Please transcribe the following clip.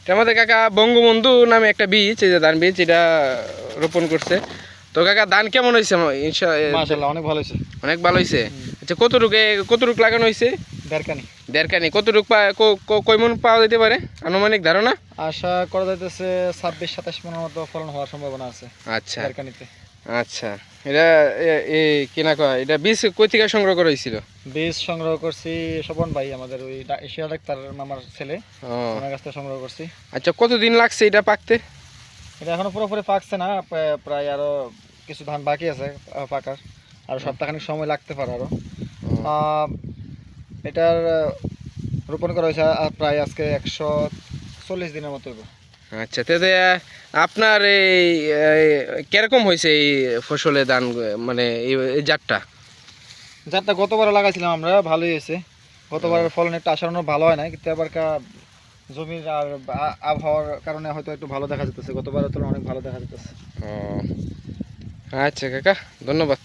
এটার মধ্যে কাকা বঙ্গবন্ধু নামে একটা বীজ, এই যে ধান বীজ, এটা রোপণ করছে। তো কাকা ধান কেমন হয়েছে? মাশাআল্লাহ অনেক ভালো হয়েছে। অনেক ভালো হয়েছে। আচ্ছা, কতটুক লাগানো হয়েছে? দেড়কানি। দেড়কানি। কতটুক কয় মন পাওয়া যেতে পারে আনুমানিক ধারণা? আশা করা যাইতেছে 26-27 মনের মতো ফলন হওয়ার সম্ভাবনা আছে। আচ্ছা দেড়কানিতে। আচ্ছা, এটা কিনা কয় এটা বীজ কই থেকে সংগ্রহ করা হয়েছিল? বীজ সংগ্রহ করছি স্বপন ভাই, আমাদের ওই এশিয়া ডাক্তার মামার ছেলে, ও ওনার কাছ থেকে সংগ্রহ করছি। আচ্ছা, কতদিন লাগছে এটা পাকতে? এটা এখনো পুরোপুরি পাকছে না, প্রায় আরো কিছু ধান বাকি আছে পাকার, আরো সপ্তাহখানিক সময় লাগতে পারে আরো। এটার রোপণ করা হয়েছে প্রায় আজকে 140 দিনের মতো হবে। আচ্ছা, তাতে আপনার এই কিরকম হয়েছে এই ফসলে ধান, মানে এই জাতটা? যারটা গতবার লাগাইছিলাম আমরা, ভালোই হয়েছে। গতবারের ফলন একটু আশানুরূপ ভালো হয় না, কিন্তু এবার জমির আর আবহাওয়ার কারণে হয়তো একটু ভালো দেখা যেতেছে, গতবারের তুলনায় অনেক ভালো দেখা যেতেছে। ও আচ্ছা কাকা, ধন্যবাদ।